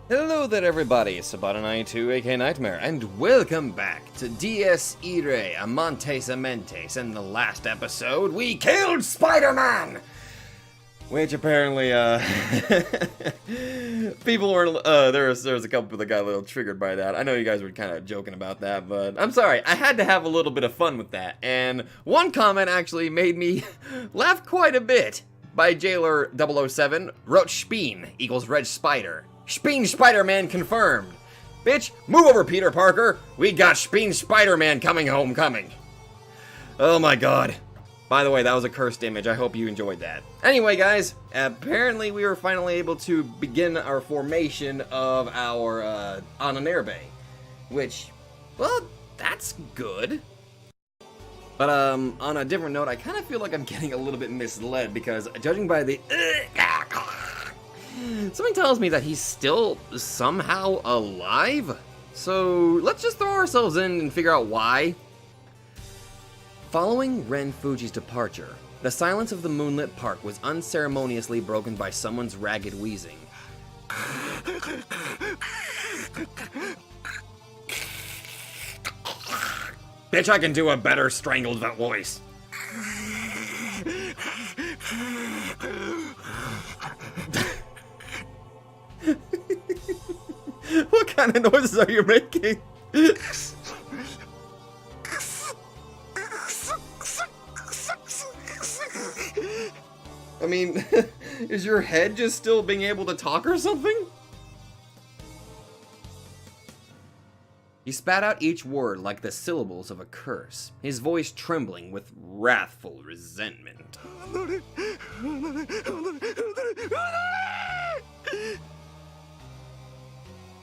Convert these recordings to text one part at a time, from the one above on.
Hello there everybody, it's Sabata92 aka Nightmare, and welcome back to DS Irae Amantes Amentes. In the last episode, we killed Spider-Man! Which apparently, people were, there was a couple that got a little triggered by that. I know you guys were kind of joking about that, but I'm sorry, I had to have a little bit of fun with that. And one comment actually made me laugh quite a bit. By Jailer 007, wrote Speen equals Red Spider. Speen Spider-Man confirmed. Bitch, move over, Peter Parker. We got Speen Spider-Man coming homecoming. Oh my god. By the way, that was a cursed image. I hope you enjoyed that. Anyway, guys, apparently we were finally able to begin our formation of our Irae, which, well, that's good. But on a different note, I kind of feel like I'm getting a little bit misled because judging by the something tells me that he's still somehow alive. So let's just throw ourselves in and figure out why. Following Ren Fuji's departure, the silence of the moonlit park was unceremoniously broken by someone's ragged wheezing. Bitch, I can do a better strangled voice. What kind of noises are you making? I mean, is your head just still being able to talk or something? He spat out each word like the syllables of a curse, his voice trembling with wrathful resentment.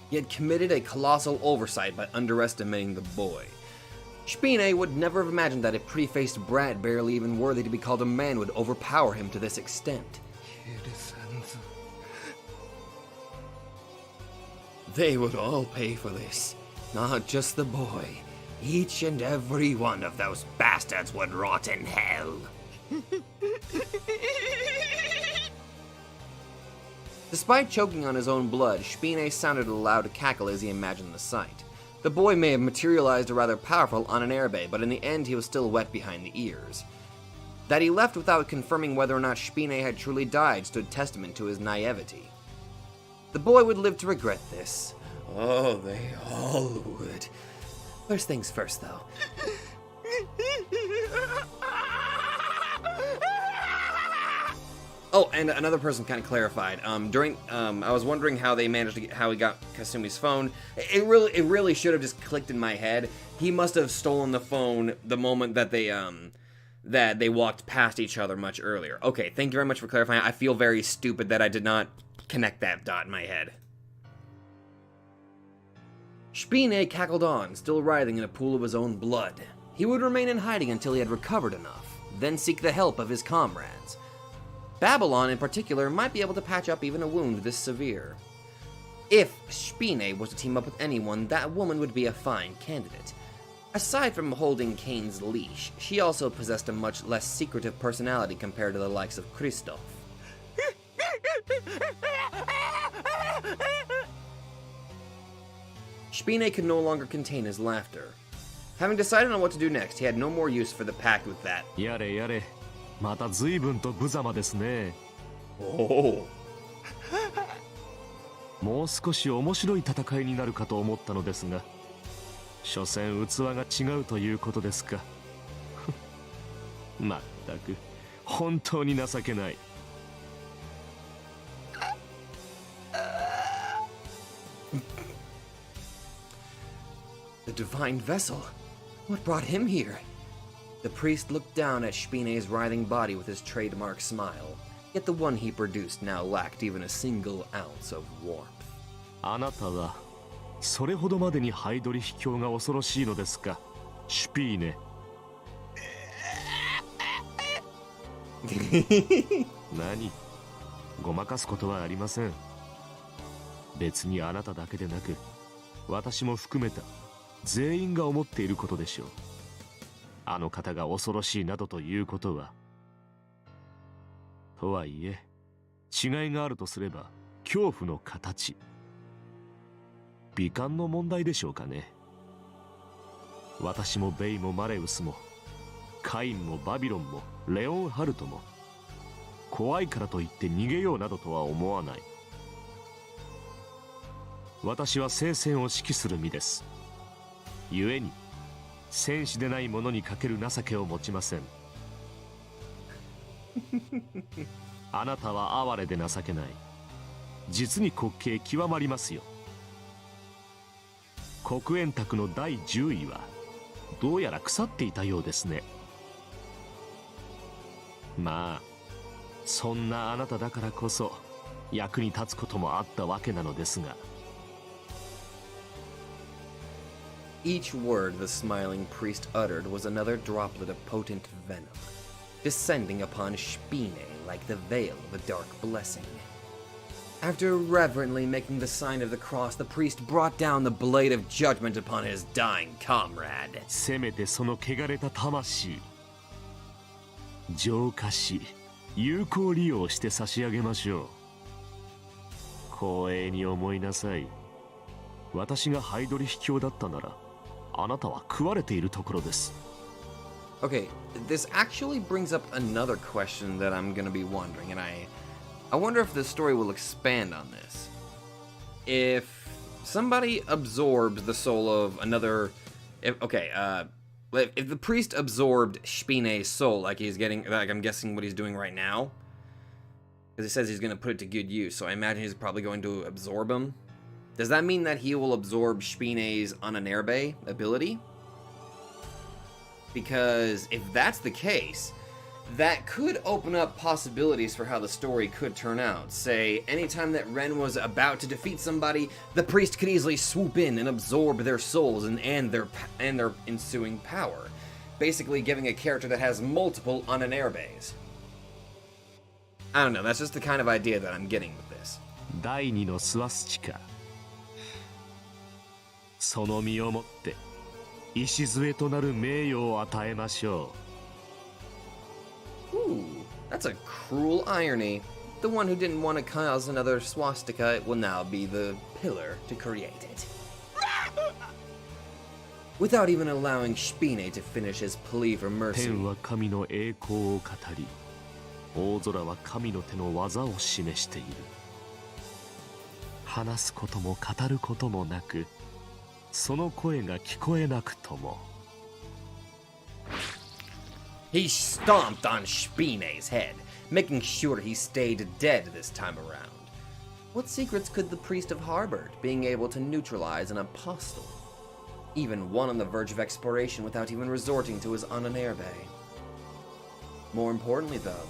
He had committed a colossal oversight by underestimating the boy. Spine would never have imagined that a pretty-faced brat barely even worthy to be called a man would overpower him to this extent. They would all pay for this. Not just the boy. Each and every one of those bastards would rot in hell. Despite choking on his own blood, Spine sounded a loud cackle as he imagined the sight. The boy may have materialized a rather powerful Irae, but in the end he was still wet behind the ears. That he left without confirming whether or not Spine had truly died stood testament to his naivety. The boy would live to regret this. Oh, they all would. First things first, though. Oh, and another person kind of clarified. I was wondering how they managed to how he got Kasumi's phone. It really should have just clicked in my head. He must have stolen the phone the moment that they walked past each other much earlier. Okay, thank you very much for clarifying. I feel very stupid that I did not connect that dot in my head. Spine cackled on, still writhing in a pool of his own blood. He would remain in hiding until he had recovered enough, then seek the help of his comrades. Babylon, in particular, might be able to patch up even a wound this severe. If Spine was to team up with anyone, that woman would be a fine candidate. Aside from holding Kane's leash, she also possessed a much less secretive personality compared to the likes of Christoph. Spine could no longer contain his laughter. Having decided on what to do next, he had no more use for the pact with that. Yare. また随分と無様ですね。Oh. もう少し面白い戦いになるかと思ったのですが、所詮器が違うということですか。まったく本当に情けない。The divine vessel. What brought him here? The priest looked down at Spine's writhing body with his trademark smile, yet the one he produced now lacked even a single ounce of warmth. あなたはそれほどまでにハイドリ秘境が恐ろしいのですか、シュピーネ。何、ごまかすことはありません。別にあなただけでなく、私も含めた全員が思っていることでしょう。あの方が恐ろしいなどということは。とはいえ、違いがあるとすれば恐怖の形。美観の問題でしょうかね。私もベイもマレウスもカインもバビロンもレオンハルトも怖いからといって逃げようなどとは思わない。私は聖戦を指揮する身です。故に戦士でない者にかける情けを持ちません。あなたは哀れで情けない。実に滑稽極まりますよ。黒煙卓の第10位はどうやら腐っていたようですね。まあそんなあなただからこそ役に立つこともあったわけなのですが。 Each word the smiling priest uttered was another droplet of potent venom, descending upon Spine like the veil of a dark blessing. After reverently making the sign of the cross, the priest brought down the blade of judgment upon his dying comrade. せめてその汚れた魂浄化し有効利用して差し上げましょう。光栄に思いなさい。私がハイドリ秘境だったならあなたは食われているところです。 Okay, this actually brings up another question that I'm gonna be wondering, and I wonder if the story will expand on this. If somebody absorbs the soul of another, if the priest absorbed Spine's soul, like I'm guessing what he's doing right now, because he says he's gonna put it to good use, so I imagine he's probably going to absorb him. Does that mean that he will absorb Spine's Ananerbe ability? Because if that's the case, that could open up possibilities for how the story could turn out. Say, anytime that Ren was about to defeat somebody, the priest could easily swoop in and absorb their souls and their ensuing power, basically giving a character that has multiple Ananerbes. I don't know, that's just the kind of idea that I'm getting with this. 第二のスワスチカ、その身をもって礎となる名誉を与えましょう。Ooh, that's a cruel irony. The one who didn't want to cause another swastika will now be the pillar to create it. Without even allowing Spine to finish his plea for mercy. 天は神の栄光を語り、大空は神の手の技を示している。話すことも語ることもなく、その声が聞こえなくとも。He stomped on Spine's head, making sure he stayed dead this time around. What secrets could the priest have harbored, being able to neutralize an apostle? Even one on the verge of exploration without even resorting to his Ananerbe. More importantly, though.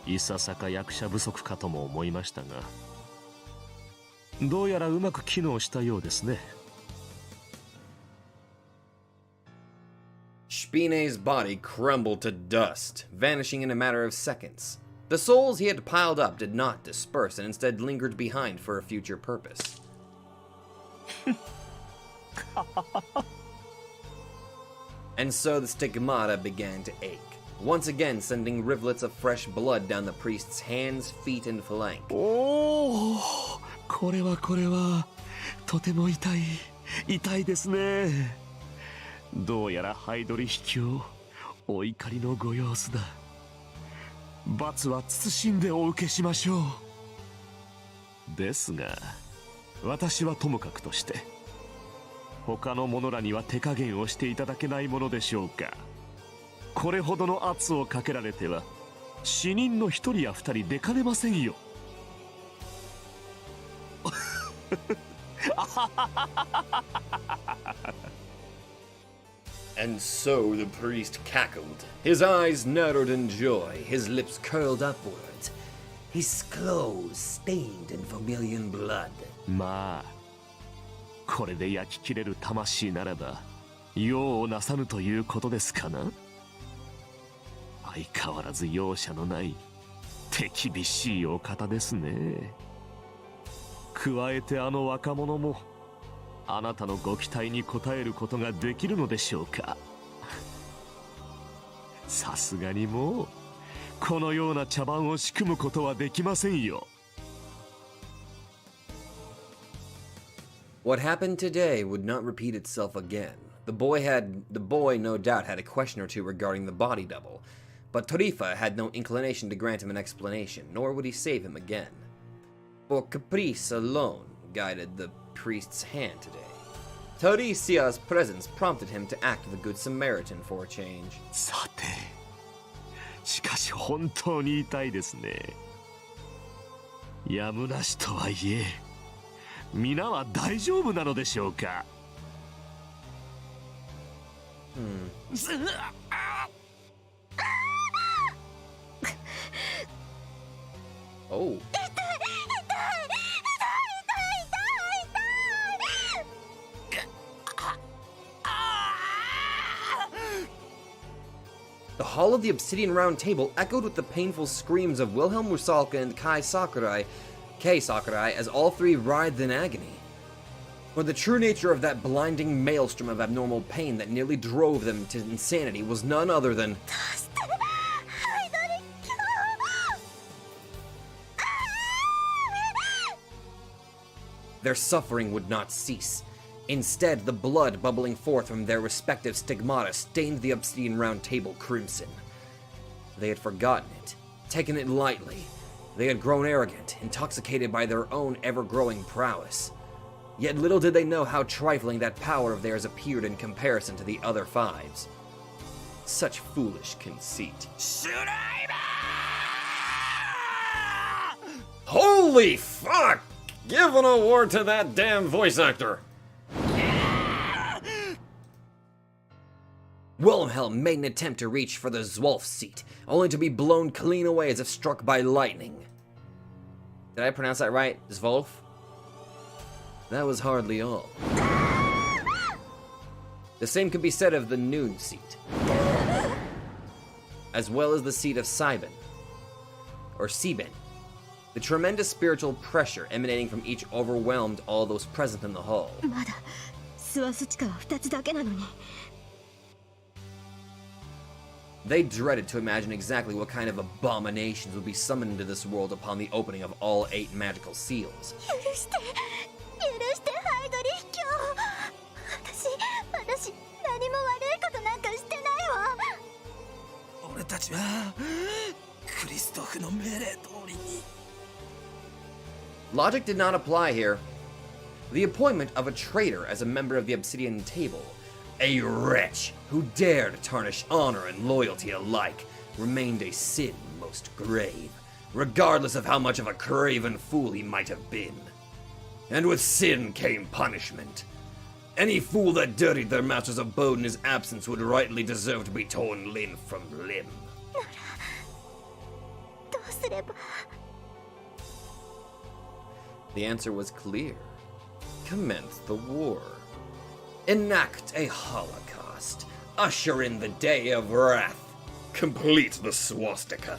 いささか役者不足かとも思いましたが、どうやらうまく機能したようですね。Spine's body crumbled to dust, vanishing in a matter of seconds. The souls he had piled up did not disperse and instead lingered behind for a future purpose. And so the stigmata began to ache, once again sending rivulets of fresh blood down the priest's hands, feet, and flank. おお、これはとても痛いですね。どうやらハイドリ秘境、お怒りのご様子だ。罰は慎んでお受けしましょう。ですが、私はともかくとして、他の者らには手加減をしていただけないものでしょうか。これほどの圧をかけられては、死人の一人や二人出かねませんよ。And so the priest cackled. His eyes narrowed in joy, his lips curled upwards, his clothes stained in vermilion blood. まあ、これで焼き切れる魂ならば、用をなさぬということですかな。相変わらず容赦のない手厳しいお方ですね。加えてあの若者もあなたのご期待に応えることができるのでしょうか。さすがにもうこのような茶番を仕組むことはできませんよ。What happened today would not repeat itself again. The boy no doubt had a question or two regarding the body double, but Tarifa had no inclination to grant him an explanation, nor would he save him again. For caprice alone guided the priest's hand today. Tarisia's presence prompted him to act the good Samaritan for a change. さて、しかし本当に痛いですね。やむなしとはいえ、皆は大丈夫なのでしょうか。Oh. The hall of the Obsidian Round Table echoed with the painful screams of Wilhelm Rusalka and Kei Sakurai as all three writhed in agony. For the true nature of that blinding maelstrom of abnormal pain that nearly drove them to insanity was none other than... Their suffering would not cease. Instead, the blood bubbling forth from their respective stigmata stained the Obsidian Round Table crimson. They had forgotten it, taken it lightly. They had grown arrogant, intoxicated by their own ever-growing prowess. Yet little did they know how trifling that power of theirs appeared in comparison to the other fives. Such foolish conceit. Holy fuck! Give an award to that damn voice actor! Wilhelm made an attempt to reach for the Zwolf seat, only to be blown clean away as if struck by lightning. Did I pronounce that right? Zwolf? That was hardly all. The same could be said of the Noon seat, as well as the seat of Siben, or Siben. The tremendous spiritual pressure emanating from each overwhelmed all those present in the hall. They dreaded to imagine exactly what kind of abominations would be summoned into this world upon the opening of all 8 magical seals. Logic did not apply here. The appointment of a traitor as a member of the Obsidian Table, a wretch who dared tarnish honor and loyalty alike, remained a sin most grave, regardless of how much of a craven fool he might have been. And with sin came punishment. Any fool that dirtied their master's abode in his absence would rightly deserve to be torn limb from limb. The answer was clear. Commence the war. Enact a holocaust. Usher in the day of wrath. Complete the swastika.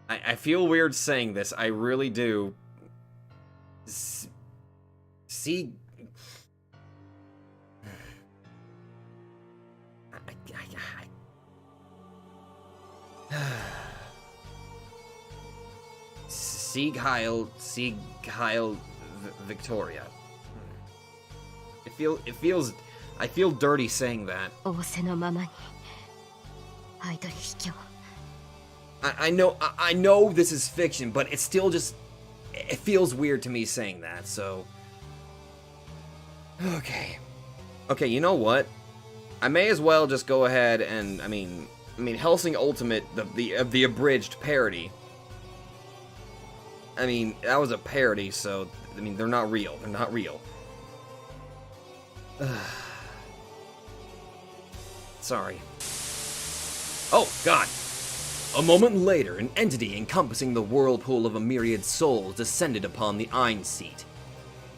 I feel weird saying this. I really do. See... Sieg Heil Victoria. I feel dirty saying that. I know this is fiction, but it's still just, it feels weird to me saying that, so. Okay, you know what? I may as well just go ahead and, I mean Hellsing Ultimate, the abridged parody. I mean, that was a parody, so, I mean, they're not real. They're not real. Sorry. Oh, God. A moment later, an entity encompassing the whirlpool of a myriad souls descended upon the Ein seat.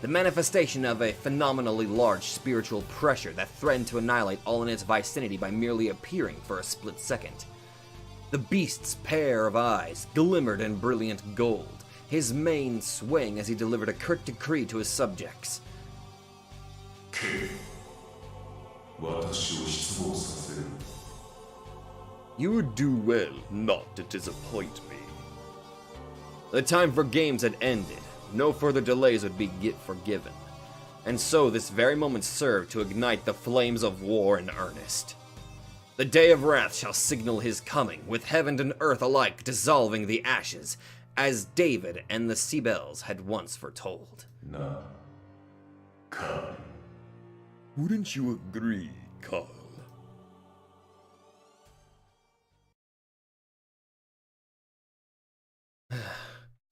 The manifestation of a phenomenally large spiritual pressure that threatened to annihilate all in its vicinity by merely appearing for a split second. The beast's pair of eyes glimmered in brilliant gold, his mane swaying as he delivered a curt decree to his subjects. You would do well not to disappoint me. The time for games had ended. No further delays would be forgiven. And so this very moment served to ignite the flames of war in earnest. The day of wrath shall signal his coming, with heaven and earth alike dissolving the ashes, as David and the Seabells had once foretold. No. Come. Wouldn't you agree, Carl?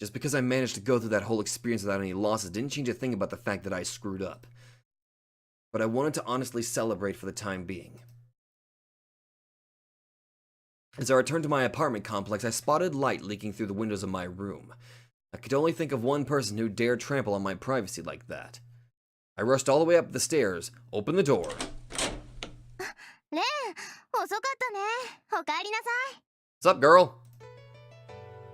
Just because I managed to go through that whole experience without any losses didn't change a thing about the fact that I screwed up. But I wanted to honestly celebrate for the time being. As I returned to my apartment complex, I spotted light leaking through the windows of my room. I could only think of one person who dared trample on my privacy like that. I rushed all the way up the stairs, opened the door. Ren, 遅かったね。おかえりなさい。 What's up, girl?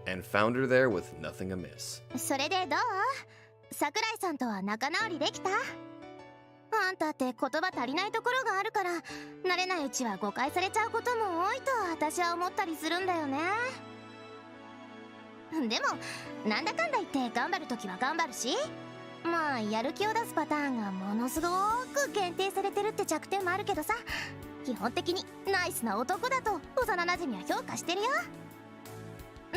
And found her there with nothing amiss. それでどう？桜井さんとは仲直りできた？あんたって言葉足りないところがあるから、慣れないうちは誤解されちゃうことも多いと私は思ったりするんだよね。でも、なんだかんだ言って頑張るときは頑張るし、まあやる気を出すパターンがものすごく限定されてるって弱点もあるけどさ、基本的にナイスな男だと幼馴染は評価してるよ。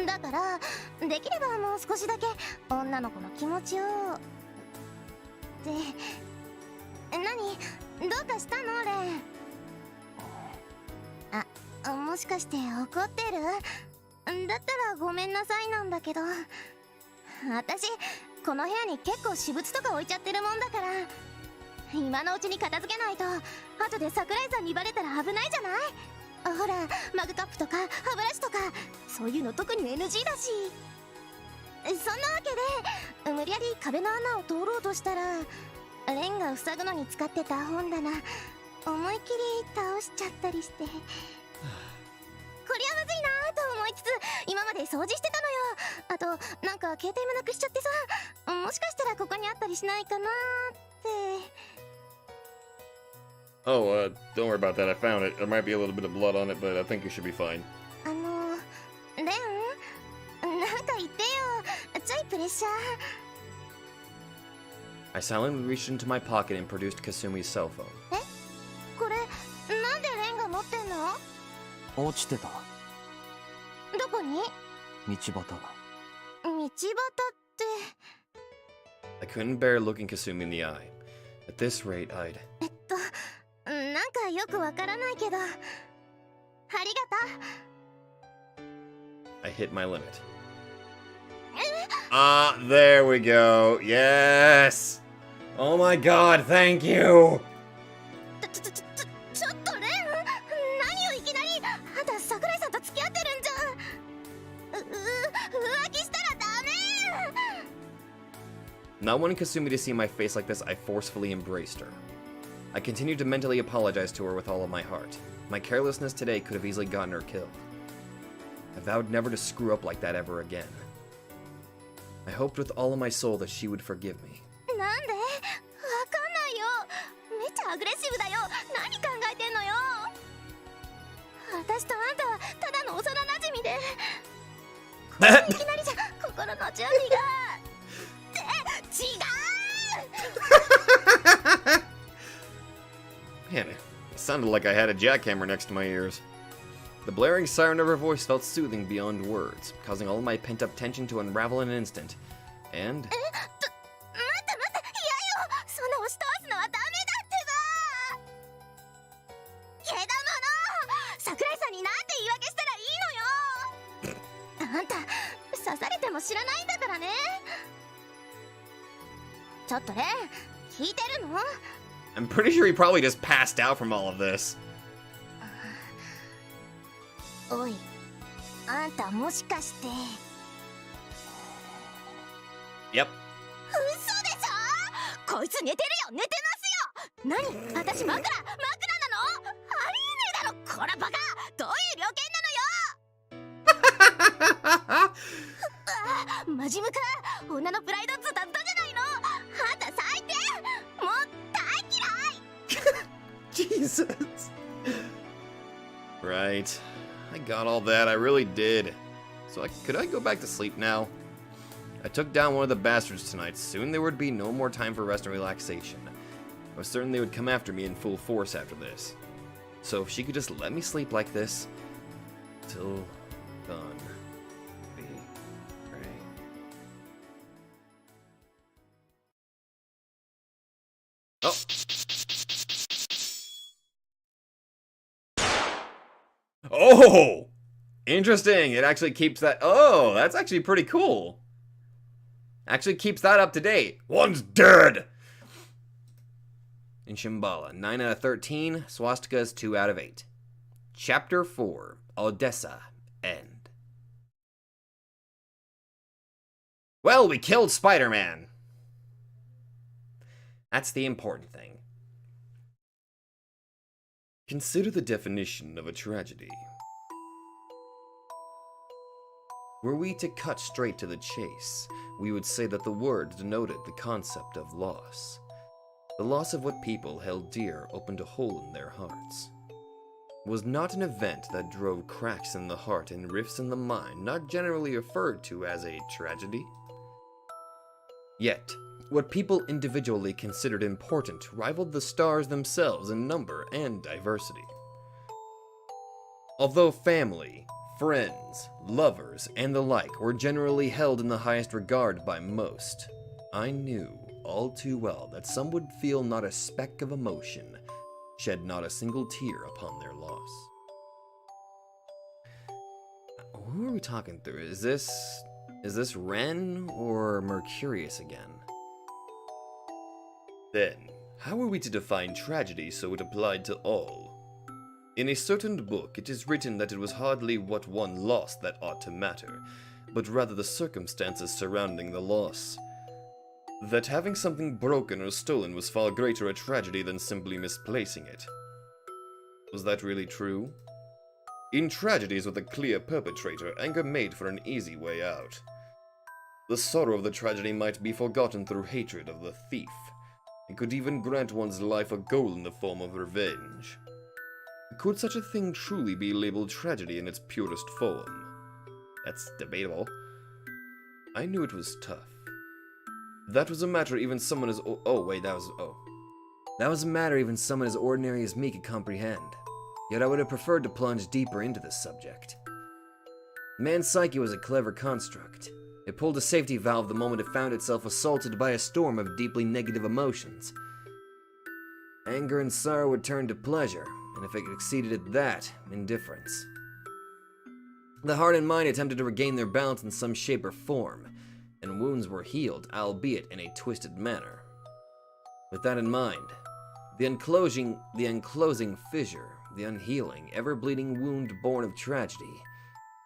だからできればもう少しだけ女の子の気持ちを。って何？どうかしたのレン？あ、もしかして怒ってる？だったらごめんなさいなんだけど、私この部屋に結構私物とか置いちゃってるもんだから、今のうちに片付けないと後で桜井さんにバレたら危ないじゃない？ほら、マグカップとか歯ブラシとかそういうの特に NG だし。そんなわけで無理やり壁の穴を通ろうとしたら、レンが塞ぐのに使ってた本棚思いっきり倒しちゃったりして、こりゃまずいなと思いつつ今まで掃除してたのよ。あとなんか携帯もなくしちゃってさ、もしかしたらここにあったりしないかなって。 Oh, don't worry about that. I found it. There might be a little bit of blood on it, but I think you should be fine. レン、なんか言ってよ。ちょいプレッシャー。 I silently reached into my pocket and produced Kasumi's cell phone. え？これなんでレンが持ってんの？落ちてた。どこに？道端。道端って。 I couldn't bear looking Kasumi in the eye. At this rate, I'd... なんかよくわからないけど、ありがとう。 I hit my limit. Ah, there we go. Yes! Oh my god, thank you! ちょっとレン、何をいきなり。あんた桜井さんと付き合ってるんじゃん。浮気したらダメ。 Not wanting Kasumi to see my face like this, I forcefully embraced her. I continued to mentally apologize to her with all of my heart. My carelessness today could have easily gotten her killed. I vowed never to screw up like that ever again. I hoped with all of my soul that she would forgive me. なんで？わかんないよ。めっちゃアグレッシブだよ。何考えてんのよ。私とあんたはただの幼馴染で。いきなりじゃ心の準備が。って違う。 Man, it sounded like I had a jackhammer next to my ears. The blaring siren of her voice felt soothing beyond words, causing all of my pent-up tension to unravel in an instant. And... 待って、嫌よ。そんな押し通すのはダメだってば。けだもの、桜井さんになんて言い訳したらいいのよ。あんた刺されても知らないんだからね。ちょっとレン、聞いてるの？ I'm pretty sure he probably just passed out from all of this. おい、あんたもしかして。 Yep. 嘘でしょ？こいつ寝てるよ、寝てますよ。何？私枕なの？ありえねえだろ、こらバカ。どういう了見なのよ。マジムカ、女のプライドズタズタじゃないの。あんた最低。もう大嫌い。 Jesus. Right. I got all that, I really did. So could I go back to sleep now? I took down one of the bastards tonight. Soon there would be no more time for rest and relaxation. I was certain they would come after me in full force after this. So if she could just let me sleep like this, till dawn. Be great. Oh! Oh! Interesting. It actually keeps that. Oh, that's actually pretty cool. Actually keeps that up to date. One's dead! In Shambhala, 9 out of 13. Swastikas, 2 out of 8. Chapter 4. Odessa. End. Well, we killed Spider-Man. That's the important thing. Consider the definition of a tragedy. Were we to cut straight to the chase, we would say that the word denoted the concept of loss. The loss of what people held dear opened a hole in their hearts. Was not an event that drove cracks in the heart and rifts in the mind not generally referred to as a tragedy? Yet, what people individually considered important rivaled the stars themselves in number and diversity. Although family, friends, lovers, and the like were generally held in the highest regard by most, I knew all too well that some would feel not a speck of emotion, shed not a single tear upon their loss. Who are we talking through? Is this Ren or Mercurius again? Then, how are we to define tragedy so it applied to all? In a certain book, it is written that it was hardly what one lost that ought to matter, but rather the circumstances surrounding the loss. That having something broken or stolen was far greater a tragedy than simply misplacing it. Was that really true? In tragedies with a clear perpetrator, anger made for an easy way out. The sorrow of the tragedy might be forgotten through hatred of the thief, and could even grant one's life a goal in the form of revenge. Could such a thing truly be labeled tragedy in its purest form? That's debatable. I knew it was tough. That was a matter even someone as That was a matter even someone as ordinary as me could comprehend. Yet I would have preferred to plunge deeper into this subject. Man's psyche was a clever construct. It pulled a safety valve the moment it found itself assaulted by a storm of deeply negative emotions. Anger and sorrow would turn to pleasure, and if it exceeded at that, indifference. The heart and mind attempted to regain their balance in some shape or form, and wounds were healed, albeit in a twisted manner. With that in mind, the enclosing fissure, the unhealing, ever-bleeding wound born of tragedy,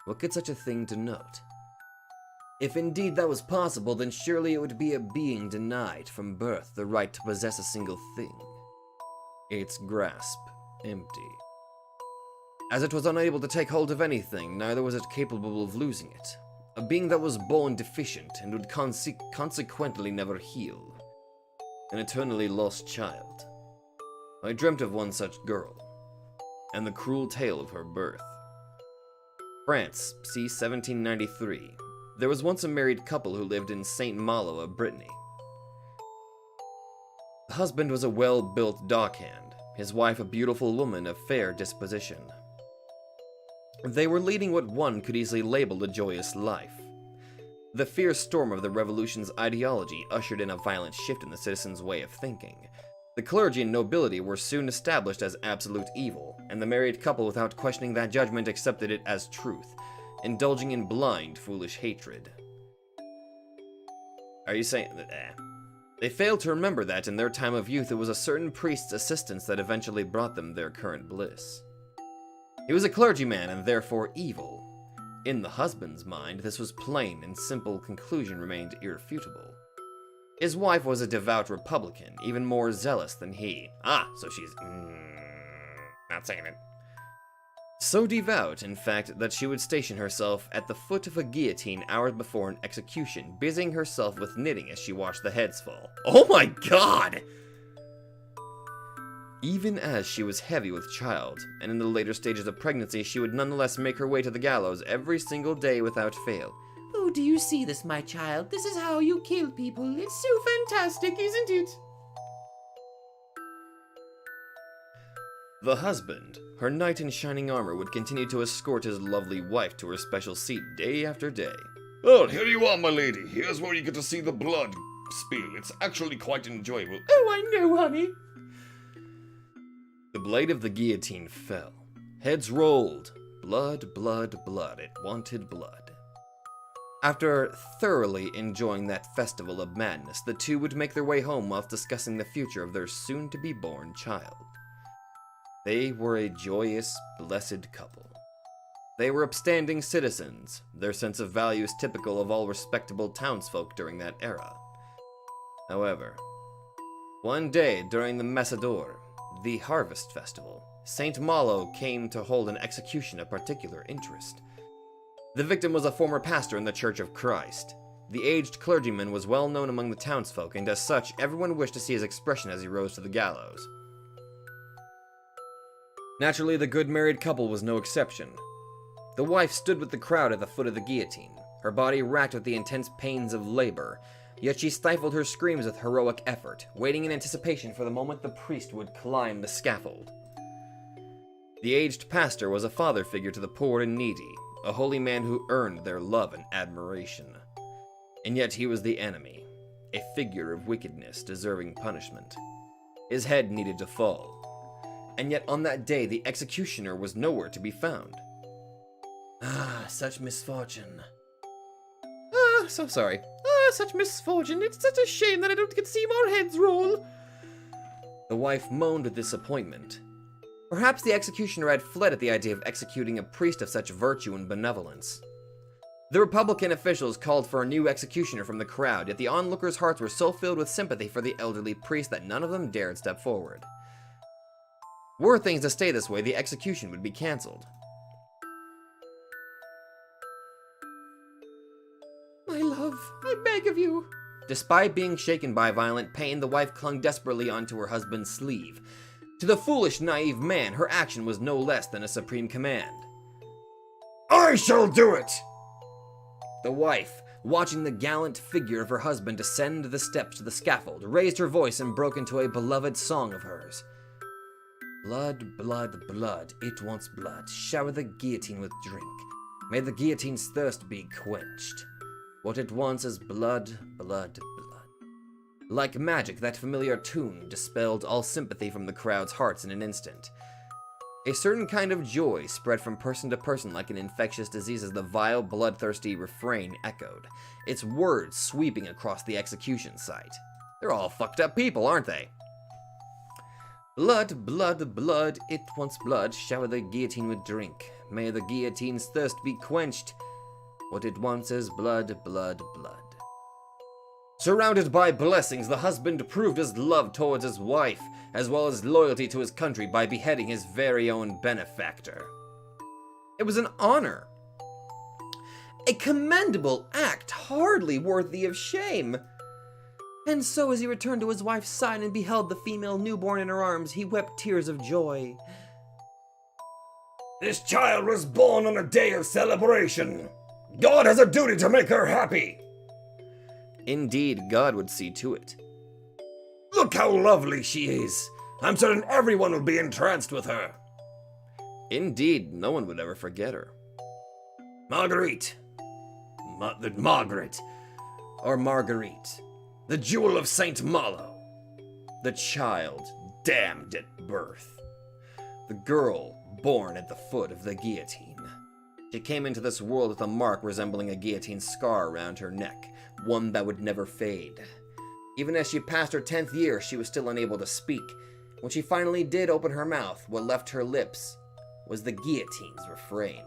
what could such a thing denote? If indeed that was possible, then surely it would be a being denied from birth the right to possess a single thing. Its grasp empty. As it was unable to take hold of anything, neither was it capable of losing it. A being that was born deficient and would consequently never heal. An eternally lost child. I dreamt of one such girl, and the cruel tale of her birth. France, c. 1793. There was once a married couple who lived in St. Malo of Brittany. The husband was a well-built dockhand, his wife a beautiful woman of fair disposition. They were leading what one could easily label a joyous life. The fierce storm of the revolution's ideology ushered in a violent shift in the citizens' way of thinking. The clergy and nobility were soon established as absolute evil, and the married couple, without questioning that judgment, accepted it as truth, indulging in blind, foolish hatred. Are you saying that? They failed to remember that, in their time of youth, it was a certain priest's assistance that eventually brought them their current bliss. He was a clergyman and therefore evil. In the husband's mind, this was plain, and simple conclusion remained irrefutable. His wife was a devout Republican, even more zealous than he. So she's... not saying it. So devout, in fact, that she would station herself at the foot of a guillotine hours before an execution, busying herself with knitting as she watched the heads fall. Oh my god! Even as she was heavy with child, and in the later stages of pregnancy, she would nonetheless make her way to the gallows every single day without fail. Oh, do you see this, my child? This is how you kill people. It's so fantastic, isn't it? The husband, her knight in shining armor, would continue to escort his lovely wife to her special seat day after day. Well, here you are, my lady. Here's where you get to see the blood spill. It's actually quite enjoyable. Oh, I know, honey. The blade of the guillotine fell. Heads rolled. Blood, blood, blood. It wanted blood. After thoroughly enjoying that festival of madness, the two would make their way home whilst discussing the future of their soon-to-be-born child. They were a joyous, blessed couple. They were upstanding citizens, their sense of value is typical of all respectable townsfolk during that era. However, one day during the Messador, the Harvest Festival, Saint Malo came to hold an execution of particular interest. The victim was a former pastor in the Church of Christ. The aged clergyman was well known among the townsfolk, and as such, everyone wished to see his expression as he rose to the gallows. Naturally, the good married couple was no exception. The wife stood with the crowd at the foot of the guillotine, her body racked with the intense pains of labor, yet she stifled her screams with heroic effort, waiting in anticipation for the moment the priest would climb the scaffold. The aged pastor was a father figure to the poor and needy, a holy man who earned their love and admiration. And yet he was the enemy, a figure of wickedness deserving punishment. His head needed to fall. And yet on that day the executioner was nowhere to be found. Ah, such misfortune. So sorry. Such misfortune. It's such a shame that I don't get to see more heads roll. The wife moaned with disappointment. Perhaps the executioner had fled at the idea of executing a priest of such virtue and benevolence. The Republican officials called for a new executioner from the crowd, yet the onlookers' hearts were so filled with sympathy for the elderly priest that none of them dared step forward. Were things to stay this way, the execution would be cancelled. My love, I beg of you. Despite being shaken by violent pain, the wife clung desperately onto her husband's sleeve. To the foolish, naive man, her action was no less than a supreme command. I shall do it! The wife, watching the gallant figure of her husband descend the steps to the scaffold, raised her voice and broke into a beloved song of hers. Blood, blood, blood, it wants blood. Shower the guillotine with drink. May the guillotine's thirst be quenched. What it wants is blood, blood, blood. Like magic, that familiar tune dispelled all sympathy from the crowd's hearts in an instant. A certain kind of joy spread from person to person like an infectious disease as the vile, bloodthirsty refrain echoed, its words sweeping across the execution site. They're all fucked up people, aren't they? Blood, blood, blood, it wants blood. Shower the guillotine with drink. May the guillotine's thirst be quenched. What it wants is blood, blood, blood. Surrounded by blessings, the husband proved his love towards his wife, as well as loyalty to his country by beheading his very own benefactor. It was an honor. A commendable act, hardly worthy of shame. And so as he returned to his wife's side and beheld the female newborn in her arms, he wept tears of joy. This child was born on a day of celebration. God has a duty to make her happy. Indeed, God would see to it. Look how lovely she is. I'm certain everyone will be entranced with her. Indeed, no one would ever forget her. Marguerite. Margaret. Or Marguerite. The jewel of Saint Malo. The child damned at birth. The girl born at the foot of the guillotine. She came into this world with a mark resembling a guillotine scar around her neck, one that would never fade. Even as she passed her 10th year, she was still unable to speak. When she finally did open her mouth, what left her lips was the guillotine's refrain.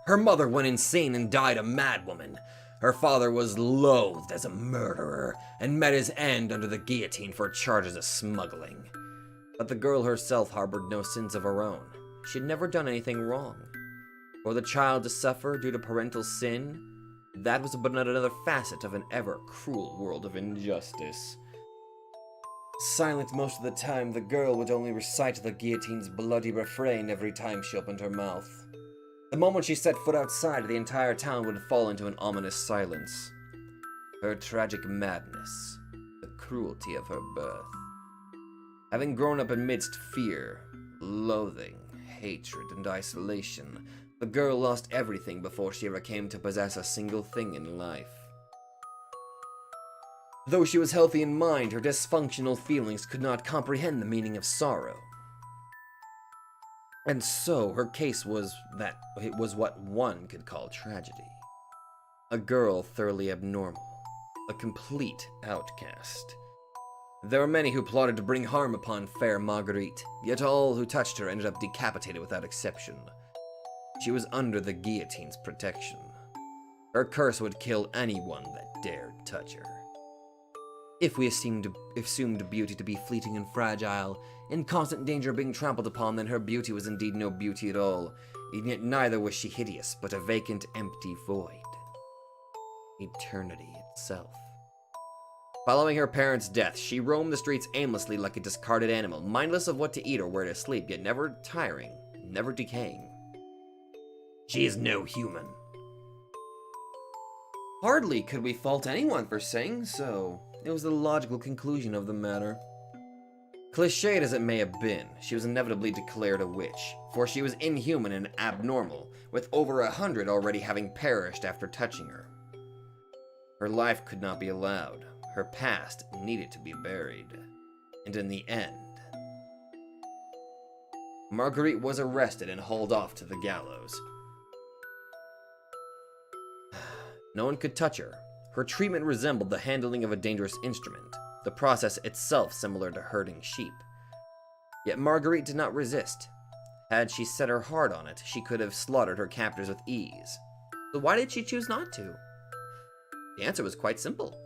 Her mother went insane and died a madwoman. Her father was loathed as a murderer and met his end under the guillotine for charges of smuggling. But the girl herself harbored no sins of her own. She had never done anything wrong. For the child to suffer due to parental sin, that was but another facet of an ever cruel world of injustice. Silent most of the time, the girl would only recite the guillotine's bloody refrain every time she opened her mouth. The moment she set foot outside, the entire town would fall into an ominous silence. Her tragic madness, the cruelty of her birth. Having grown up amidst fear, loathing, hatred, and isolation, the girl lost everything before she ever came to possess a single thing in life. Though she was healthy in mind, her dysfunctional feelings could not comprehend the meaning of sorrow. And so, her case was that it was what one could call tragedy. A girl thoroughly abnormal. A complete outcast. There were many who plotted to bring harm upon fair Marguerite, yet all who touched her ended up decapitated without exception. She was under the guillotine's protection. Her curse would kill anyone that dared touch her. If we assumed beauty to be fleeting and fragile, in constant danger of being trampled upon, then her beauty was indeed no beauty at all, and yet neither was she hideous, but a vacant, empty void. Eternity itself. Following her parents' death, she roamed the streets aimlessly like a discarded animal, mindless of what to eat or where to sleep, yet never tiring, never decaying. She is no human. Hardly could we fault anyone for saying so. It was the logical conclusion of the matter. Cliched as it may have been, she was inevitably declared a witch, for she was inhuman and abnormal, with over 100 already having perished after touching her. Her life could not be allowed. Her past needed to be buried. And in the end, Marguerite was arrested and hauled off to the gallows. No one could touch her. Her treatment resembled the handling of a dangerous instrument, the process itself similar to herding sheep. Yet Marguerite did not resist. Had she set her heart on it, she could have slaughtered her captors with ease. So why did she choose not to? The answer was quite simple.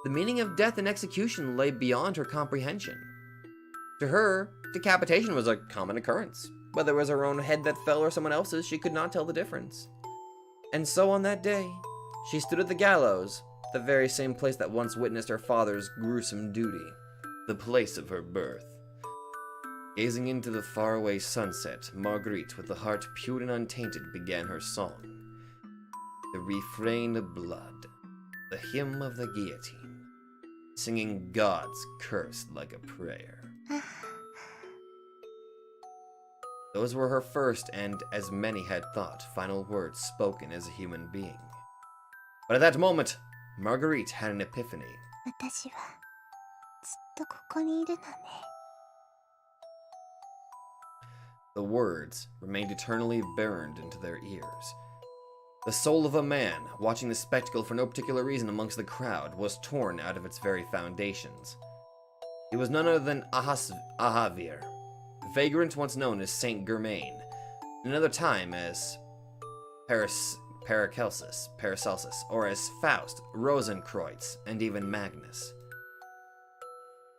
The meaning of death and execution lay beyond her comprehension. To her, decapitation was a common occurrence. Whether it was her own head that fell or someone else's, she could not tell the difference. And so on that day, she stood at the gallows, the very same place that once witnessed her father's gruesome duty, the place of her birth. Gazing into the faraway sunset, Marguerite, with a heart pure and untainted, began her song. The refrain of blood, the hymn of the guillotine, singing God's curse like a prayer. Those were her first and, as many had thought, final words spoken as a human being. But at that moment, Marguerite had an epiphany. 私はずっとここにいるのね。The words remained eternally burned into their ears. The soul of a man, watching the spectacle for no particular reason amongst the crowd, was torn out of its very foundations. He was none other than Ahavir, vagrant once known as Saint Germain, in another time as Paracelsus, or as Faust, Rosenkreutz, and even Magnus.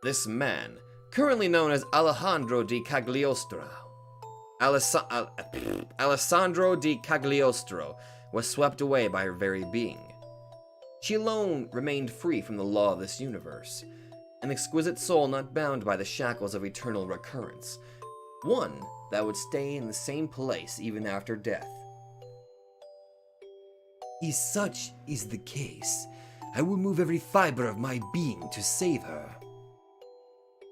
This man, currently known as Alessandro di Cagliostro, Alessandro di Cagliostro, was swept away by her very being. She alone remained free from the law of this universe, an exquisite soul not bound by the shackles of eternal recurrence, one that would stay in the same place even after death. If such is the case, I will move every fiber of my being to save her.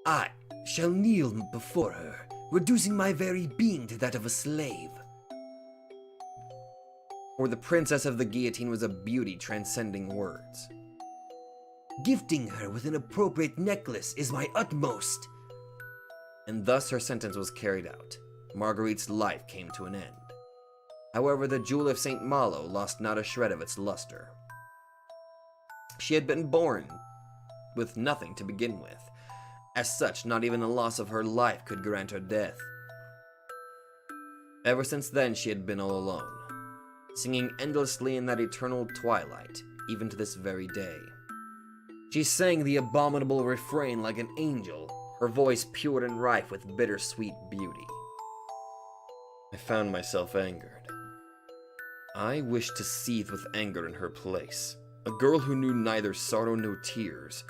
I shall kneel before her, reducing my very being to that of a slave. For the princess of the guillotine was a beauty transcending words. Gifting her with an appropriate necklace is my utmost. And thus her sentence was carried out. Marguerite's life came to an end. However, the jewel of St. Malo lost not a shred of its luster. She had been born with nothing to begin with. As such, not even the loss of her life could grant her death. Ever since then, she had been all alone, singing endlessly in that eternal twilight, even to this very day. She sang the abominable refrain like an angel, her voice pure and rife with bittersweet beauty. I found myself angered. I wished to seethe with anger in her place, a girl who knew neither sorrow nor tears.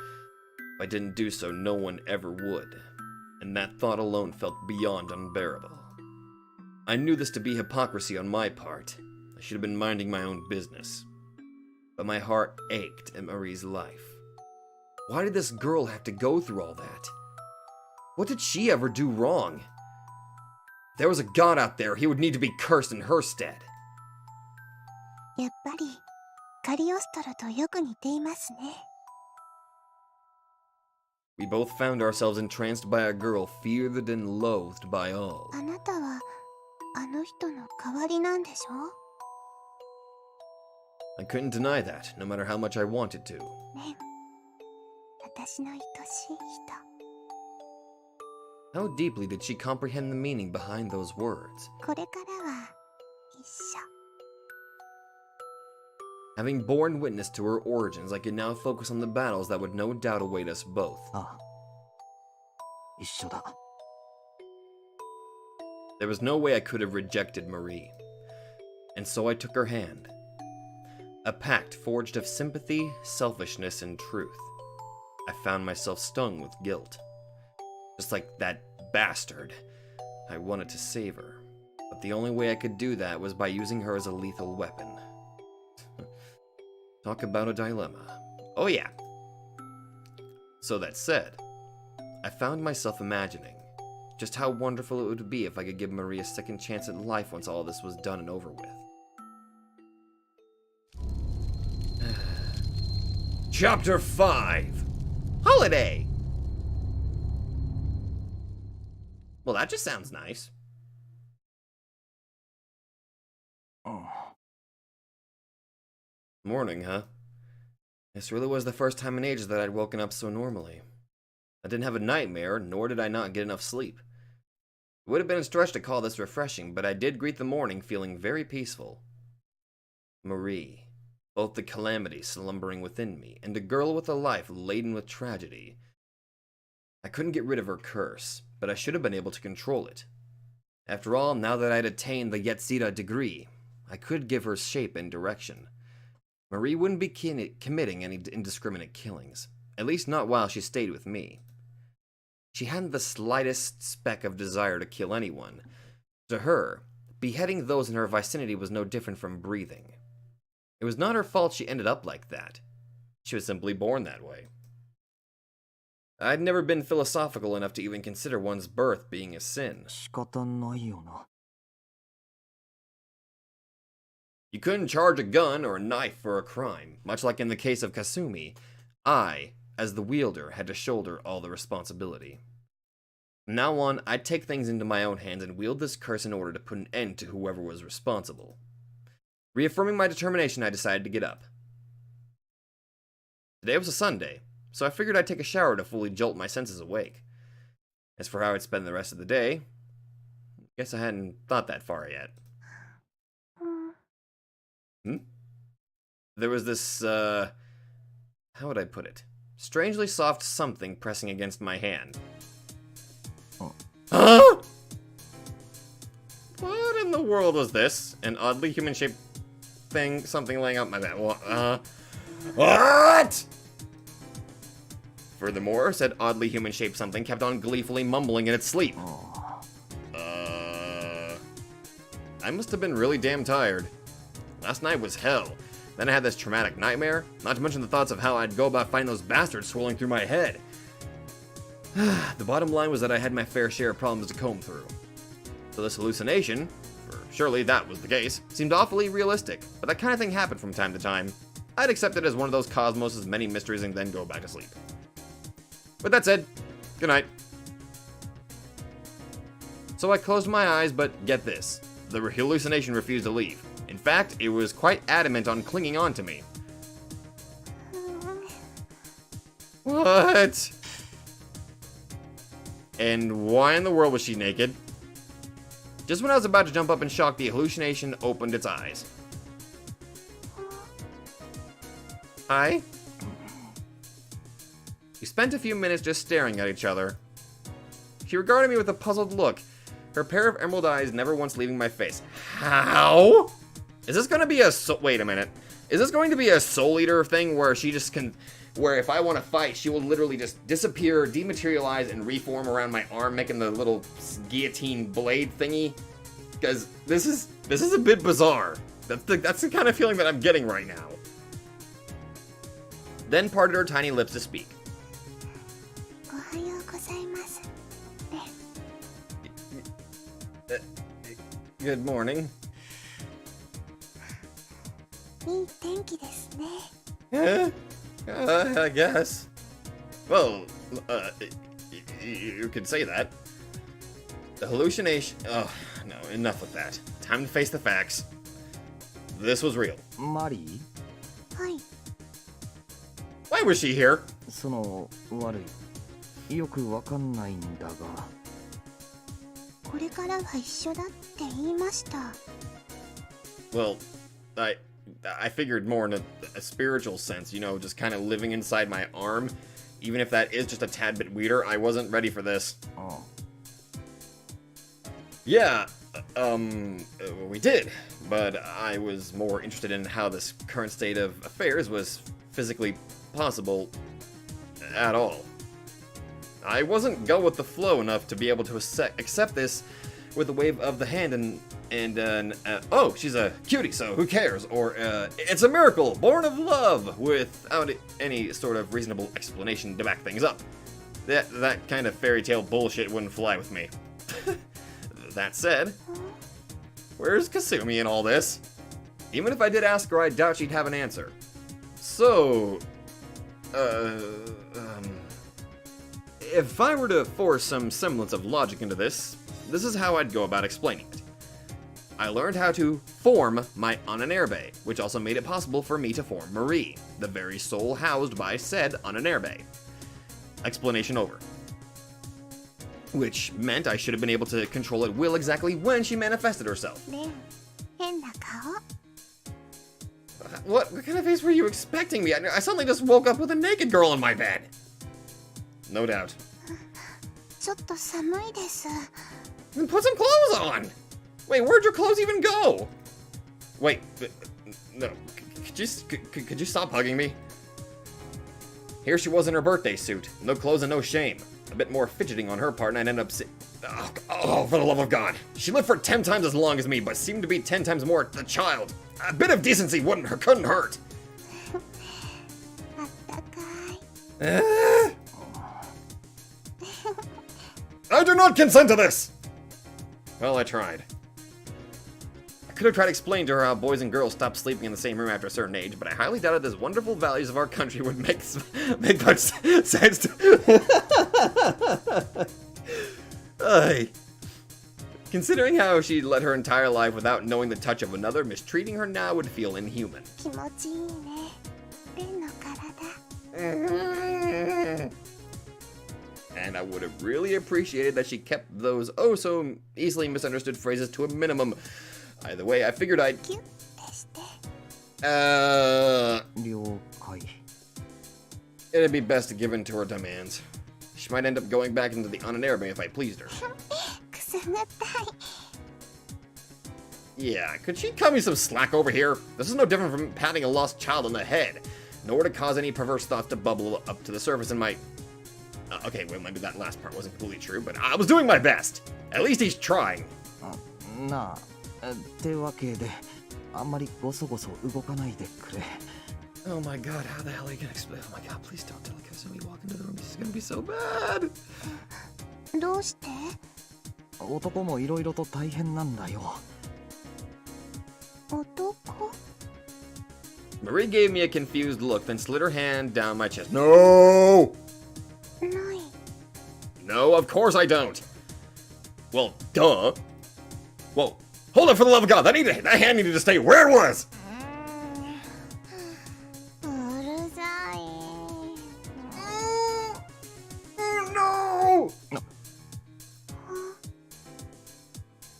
If I didn't do so, no one ever would. And that thought alone felt beyond unbearable. I knew this to be hypocrisy on my part. I should have been minding my own business. But my heart ached at Marie's life. Why did this girl have to go through all that? What did she ever do wrong? If there was a god out there, he would need to be cursed in her stead. やっぱりカリオストロとよく似ていますね。 We both found ourselves entranced by a girl feared and loathed by all. あなたはあの人の代わりなんでしょ？ I couldn't deny that, no matter how much I wanted to. ね、私の愛しい人。 How deeply did she comprehend the meaning behind those words? これからは一緒。 Having borne witness to her origins, I could now focus on the battles that would no doubt await us both. ああ、一緒だ。 There was no way I could have rejected Marie. And so I took her hand. A pact forged of sympathy, selfishness, and truth. I found myself stung with guilt. Just like that bastard. I wanted to save her. But the only way I could do that was by using her as a lethal weapon. Talk about a dilemma. Oh yeah. So that said, I found myself imagining just how wonderful it would be if I could give Marie a second chance at life once all this was done and over with. Chapter 5 Holiday! Well, that just sounds nice. うん。 Morning, huh? This really was the first time in ages that I'd woken up so normally. I didn't have a nightmare, nor did I not get enough sleep. It would have been a stretch to call this refreshing, but I did greet the morning feeling very peaceful. Marie, both the calamity slumbering within me, and a girl with a life laden with tragedy. I couldn't get rid of her curse, but I should have been able to control it. After all, now that I'd attained the Yetzira degree, I could give her shape and direction. Marie wouldn't be committing any indiscriminate killings, at least not while she stayed with me. She hadn't the slightest speck of desire to kill anyone. To her, beheading those in her vicinity was no different from breathing. It was not her fault she ended up like that. She was simply born that way. I'd never been philosophical enough to even consider one's birth being a sin. 仕方ないよな。 You couldn't charge a gun or a knife for a crime. Much like in the case of Kasumi, I, as the wielder, had to shoulder all the responsibility. From now on, I'd take things into my own hands and wield this curse in order to put an end to whoever was responsible. Reaffirming my determination, I decided to get up. Today was a Sunday, so I figured I'd take a shower to fully jolt my senses awake. As for how I'd spend the rest of the day, I guess I hadn't thought that far yet. There was this, how would I put it? Strangely soft something pressing against my hand. Oh. Huh? What in the world was this? An oddly human-shaped thing, something laying out my back. What? Furthermore, said oddly human-shaped something kept on gleefully mumbling in its sleep. I must have been really damn tired. Last night was hell. Then I had this traumatic nightmare, not to mention the thoughts of how I'd go about fighting those bastards swirling through my head. The bottom line was that I had my fair share of problems to comb through. So this hallucination, for surely that was the case, seemed awfully realistic, but that kind of thing happened from time to time. I'd accept it as one of those cosmos' many mysteries and then go back to sleep. With that said, good night. So I closed my eyes, but get this, the hallucination refused to leave. In fact, it was quite adamant on clinging on to me. What? And why in the world was she naked? Just when I was about to jump up in shock, the hallucination opened its eyes. Hi? We spent a few minutes just staring at each other. She regarded me with a puzzled look, her pair of emerald eyes never once leaving my face. How? Is this gonna be a wait a minute. Is this going to be a Soul Eater thing where she just where if I want to fight, she will literally just disappear, dematerialize, and reform around my arm, making the little guillotine blade thingy. Because this is a bit bizarre. That's the kind of feeling that I'm getting right now. Then parted her tiny lips to speak. おはようございます。 Good morning. いい天気ですね。 I guess. Well, you could say that. The hallucination. Oh, no, enough with that. Time to face the facts. This was real. マリー、はい。 Why was she here? その悪い。よくわかんないんだが。これからは一緒だって言いました。 Well, I figured more in a spiritual sense, you know, just kind of living inside my arm. Even if that is just a tad bit weirder, I wasn't ready for this. あ Yeah, we did, but I was more interested in how this current state of affairs was physically possible at all. I wasn't go with the flow enough to be able to accept this with a wave of the hand and oh, she's a cutie, so who cares? Or it's a miracle, born of love, without any sort of reasonable explanation to back things up. That kind of fairy tale bullshit wouldn't fly with me. That said, where's Kasumi in all this? Even if I did ask her, I doubt she'd have an answer. So, if I were to force some semblance of logic into this is how I'd go about explaining it. I learned how to form my Irae, which also made it possible for me to form Marie, the very soul housed by said Irae. Explanation over. Which meant I should have been able to control at will exactly when she manifested herself. レン、変な顔。 What kind of face were you expecting me? I suddenly just woke up with a naked girl in my bed. No doubt. ちょっと寒いです。 Then put some clothes on! Wait, where'd your clothes even go? Wait, no, could you stop hugging me? Here she was in her birthday suit, no clothes and no shame. A bit more fidgeting on her part, and I'd end up oh, for the love of God. She lived for 10 times as long as me, but seemed to be 10 times more the child. A bit of decency couldn't hurt. あったかい。 I do not consent to this! Well, I tried. I could have tried to explain to her how boys and girls stop sleeping in the same room after a certain age, but I highly doubted these wonderful values of our country would make much sense to... Considering how she led her entire life without knowing the touch of another, mistreating her now would feel inhuman. 気持ちいいね。レンの体。 And I would have really appreciated that she kept those oh so easily misunderstood phrases to a minimum. Either way, I figured I'd... キュッてして。了解。 It'd be best to give in to her demands. She might end up going back into the Irae if I pleased her. くすぐったい。 Yeah, could she cut me some slack over here? This is no different from patting a lost child on the head, nor to cause any perverse thoughts to bubble up to the surface in my... okay, well, maybe that last part wasn't completely true, but I was doing my best. At least he's trying. なあ、ってわけで、あんまりごそごそ動かないでくれ。 Oh my god, how the hell are you gonna explain? Oh my god, please don't tell Kasumi walk into the room. This is gonna be so bad. どうして？男もいろいろと大変なんだよ。男？ Marie gave me a confused look, then slid her hand down my chest. No! ない。 No, of course I don't. Well, duh. Whoa, hold it for the love of God. That hand needed to stay where it was. うるさい。 Oh no!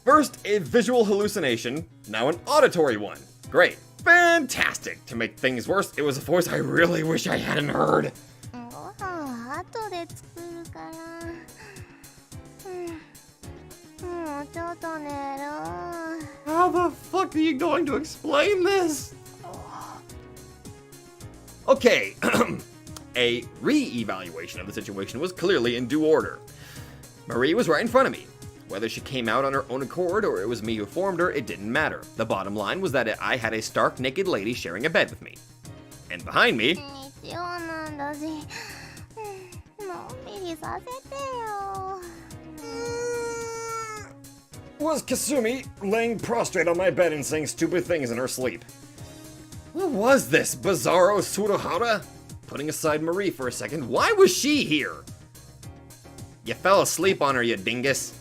First, a visual hallucination, now an auditory one. Great. Fantastic! To make things worse, it was a voice I really wish I hadn't heard. ご飯後で作るから。もうちょっと寝る。 How the fuck are you going to explain this? Okay, A re-evaluation of the situation was clearly in due order. Marie was right in front of me. Whether she came out on her own accord or it was me who formed her, it didn't matter. The bottom line was that I had a stark naked lady sharing a bed with me. And behind me... 日曜なんだし、のんびりさせてよ。was Kasumi laying prostrate on my bed and saying stupid things in her sleep. What was this, Bizarro Suruhara? Putting aside Marie for a second, why was she here? You fell asleep on her, you dingus.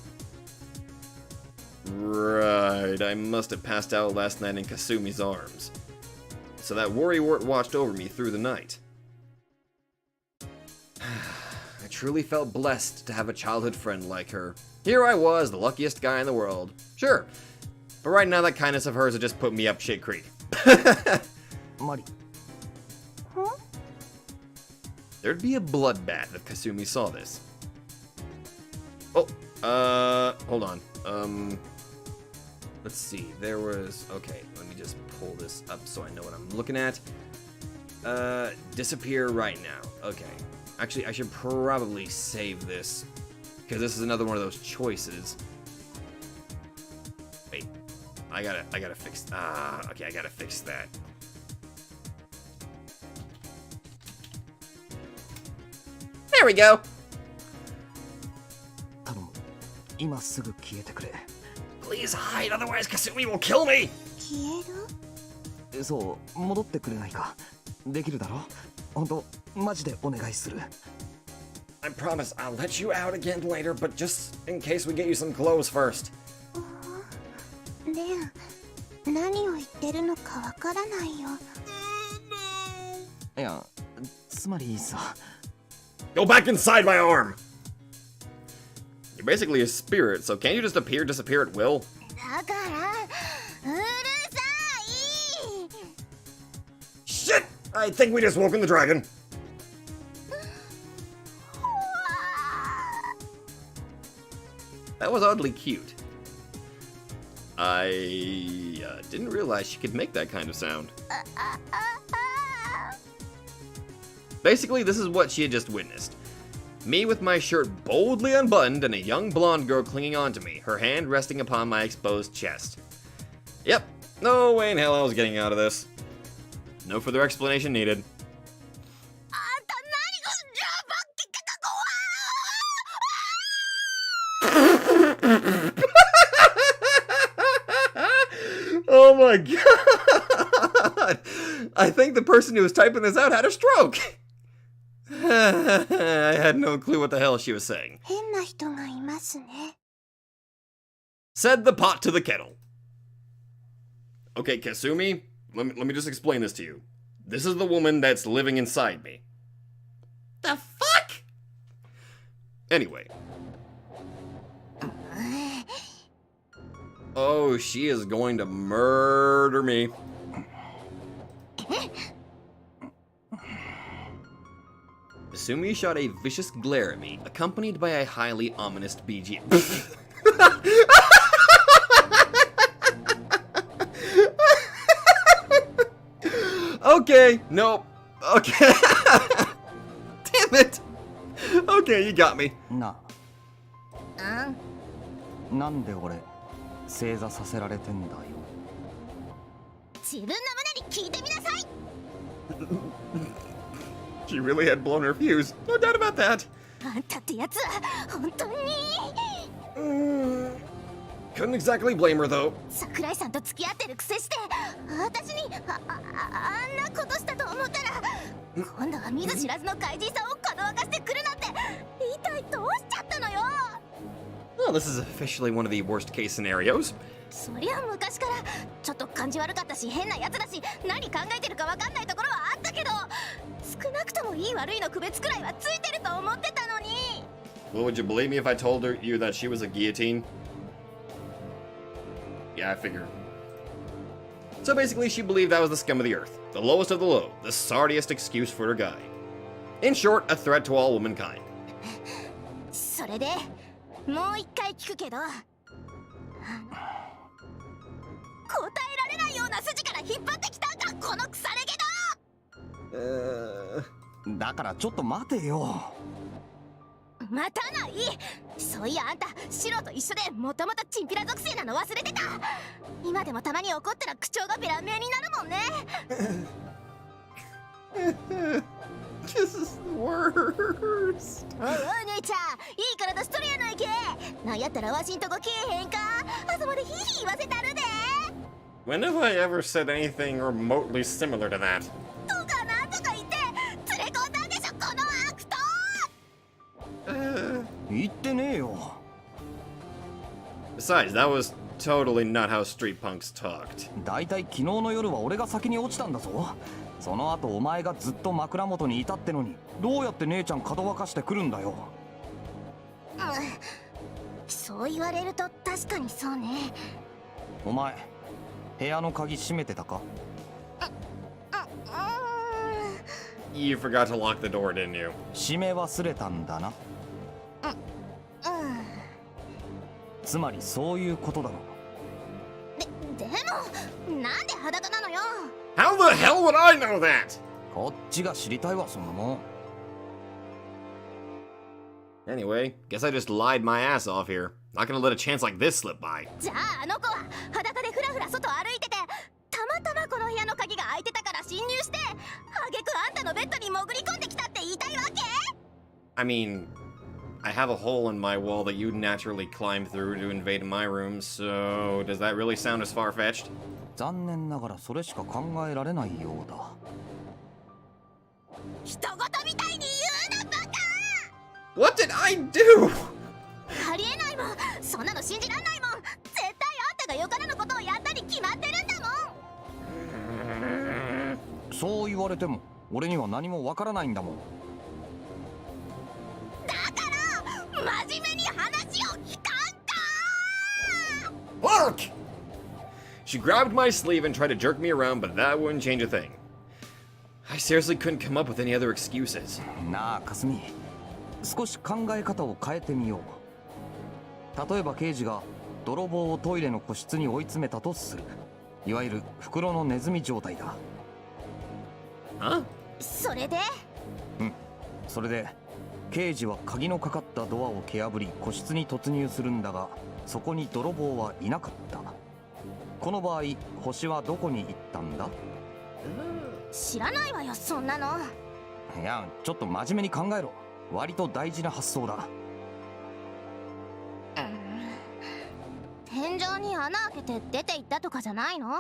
Right, I must have passed out last night in Kasumi's arms. So that worrywart watched over me through the night. I truly felt blessed to have a childhood friend like her. Here I was, the luckiest guy in the world. Sure, but right now that kindness of hers had just put me up shit creek. Mari. Huh? There'd be a bloodbath if Kasumi saw this. Oh, hold on. Let's see, there was... Okay, let me just pull this up so I know what I'm looking at. Disappear right now. Okay. Actually, I should probably save this, because this is another one of those choices. Wait, I gotta fix... okay, I gotta fix that. There we go! 頼む。今すぐ消えてくれ。 Please hide, otherwise Kasumi will kill me! 消える？そう、戻ってくれないか。できるだろ？本当、マジでお願いする。 I promise I'll let you out again later, but just in case we get you some clothes first. レン、何を言ってるのかわからないよ。いや、つまりさ。 Go back inside my arm! You're basically a spirit, so can't you just disappear at will? だから、うるさい。 Shit! I think we just woke in the dragon. That was oddly cute. I didn't realize she could make that kind of sound. Basically, this is what she had just witnessed. Me with my shirt boldly unbuttoned and a young blonde girl clinging onto me, her hand resting upon my exposed chest. Yep, no way in hell I was getting out of this. No further explanation needed. Oh my god! I think the person who was typing this out had a stroke! I had no clue what the hell she was saying. 変な人がいますね。 Said the pot to the kettle. Okay, Kasumi, let me just explain this to you. This is the woman that's living inside me. The fuck? Anyway. Oh, she is going to murder me. Kasumi shot a vicious glare at me, accompanied by a highly ominous BGM. Okay, nope. Okay. Damn it. Okay, you got me. なあ。なんで俺、正座させられてんだよ。自分の胸に聞いてみなさい。 She really had blown her fuse. No doubt about that. あんたってやつは本当に。Couldn't exactly blame her though. 桜井さんと付き合ってるくせして私にあんなことしたと思ったら今度は見ず知らずの怪人さんをかどわかしてくるなんて一体どうしちゃったのよ。 Well, this is officially one of the worst case scenarios. そりゃ昔からちょっと感じ悪かったし変なやつだし何考えてるかわかんないところはあったけど少なくともいい悪いの区別くらいはついてると思ってたのに。 Well, would you believe me if I told you that she was a guillotine? Yeah, I figured. So basically, she believed I was the scum of the earth, the lowest of the low, the sorriest excuse for her guy. In short, a threat to all womankind. それでもう一回聞くけど答えられないような筋から引っ張ってきたんかこの腐れ毛だ。だからちょっと待てよ。待たない。そういやあんた白と一緒でもともとチンピラ属性なの忘れてた。今でもたまに怒ったら口調がベラン名になるもんね。This is the worst. おいおい姉ちゃん、いい体しとるやないけ。なんやったらわしんとこけえへんか。あそこでヒーヒー言わせたるで。 When have I ever said anything remotely similar to that? とかなんとか言って連れ込んだんでしょこの悪党。言ってねえよ。 Besides, that was totally not how street punks talked. だいたい昨日の夜は俺が先に落ちたんだぞ。その後お前がずっと枕元にいたってのに、どうやって姉ちゃんかどわかしてくるんだよ。そう言われると確かにそうね。お前部屋の鍵閉めてたか？ You forgot to lock the door, didn't you? 閉め忘れたんだな。つまりそういうことだろ。でもなんで裸なのよ。 How the hell would I know that? こっちが知りたいわそんなもん。 Anyway, guess I just lied my ass off here. Not gonna let a chance like this slip by. じゃああの子は裸でふらふら外歩いてて、たまたまこの部屋の鍵が開いてたから侵入して、あげくあんたのベッドに潜り込んできたって言いたいわけ？ I mean, I have a hole in my wall that you'd naturally climb through to invade my room, so does that really sound as far-fetched? 残念ながらそれしか考えられないようだ。人事みたいに言うなバカ！ What did I do? ありえないもん。そんなの信じらんないもん。絶対あんたがよからぬことをやったに決まってるんだもん。そう言われても俺には何もわからないんだもん。だから真面目に話を聞かんか。 Bark! She grabbed my sleeve and tried to jerk me around, but that wouldn't change a thing. I seriously couldn't come up with any other excuses. なあかすみ、少し考え方を変えてみよう。例えば刑事が泥棒をトイレの個室に追い詰めたとする。いわゆる袋のネズミ状態だ。Huh? それで？それで刑事は鍵のかかったドアを蹴破り個室に突入するんだが、そこに泥棒はいなかった。この場合星はどこに行ったんだ？知らないわよそんなの。いや、ちょっと真面目に考えろ。割と大事な発想だ。天井に穴開けて出て行ったとかじゃないの？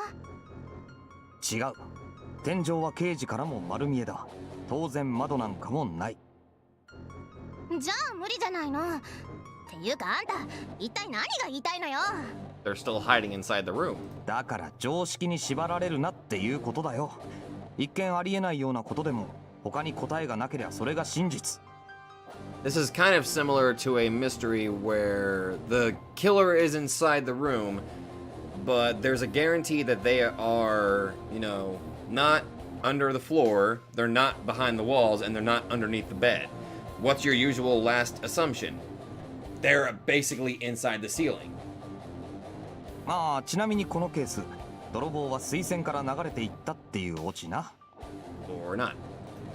違う。天井は刑事からも丸見えだ。当然窓なんかもない。じゃあ無理じゃないの。っていうかあんた一体何が言いたいのよ。 They're still hiding inside the room. だから常識に縛られるなっていうことだよ。一見ありえないようなことでも他に答えがなければそれが真実。 This is kind of similar to a mystery where the killer is inside the room, but there's a guarantee that they are, not under the floor, they're not behind the walls, and they're not underneath the bed. What's your usual last assumption? They're basically inside the ceiling. まあちなみにこのケース、泥棒は水栓から流れていったっていうオチな。 Or not.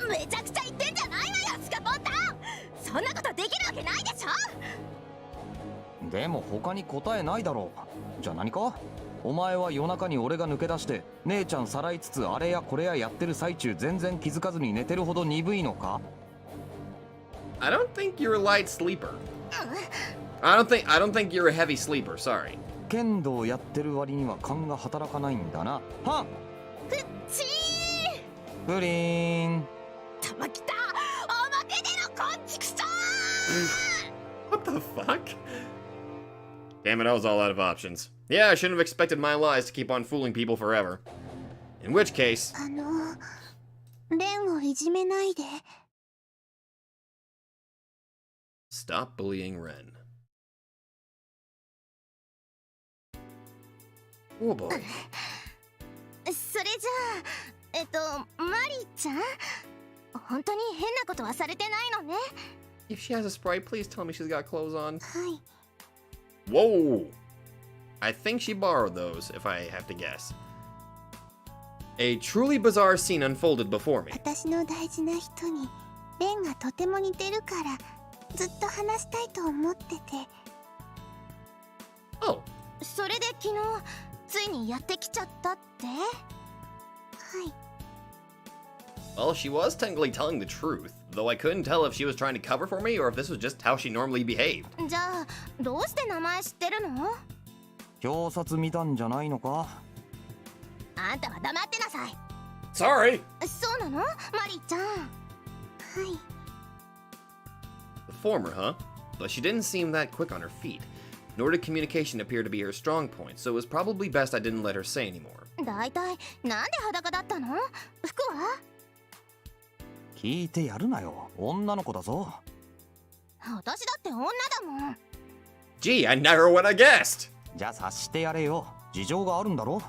めちゃくちゃ言ってんじゃないわよスカポンタン。そんなことできるわけないでしょ。でも他に答えないだろう。じゃあ何か？お前は夜中に俺が抜け出して姉ちゃんさらいつつあれやこれややってる最中全然気づかずに寝てるほど鈍いのか？ I don't think you're a light sleeper. I don't think you're a heavy sleeper, sorry. 剣道やってる割には勘が働かないんだな。はっ！ふっちー。プリーン。たまきた。表でのこんちくしょー。 What the fuck? Damn it, I was all out of options. Yeah, I shouldn't have expected my lies to keep on fooling people forever. In which case... レンをいじめないで。 Stop bullying Ren. Oh boy. それじゃあ、マリちゃん？本当に変なことはされてないのね。 If she has a sprite, please tell me she's got clothes on. はい。 Whoa! I think she borrowed those, if I have to guess. A truly bizarre scene unfolded before me. 私の大事な人にレンがとても似てるからずっと話したいと思ってて。 Oh, それで昨日ついにやってきちゃったって。はい。 well, she was technically telling the truth, though I couldn't tell if she was trying to cover for me or if this was just how she normally behaved. じゃあどうして名前知ってるの？表札見たんじゃないのか？あんたは黙ってなさい。 Sorry! そうなの？マリーちゃん。はい。 The former, huh? But she didn't seem that quick on her feet, nor did communication appear to be her strong point, so it was probably best I didn't let her say anymore. だいたいなんで裸だったの？服は？聞いてやるなよ。女の子だぞ。私だって女だもん。 Gee, I never would have guessed! じゃあ察してやれよ。事情があるんだろ。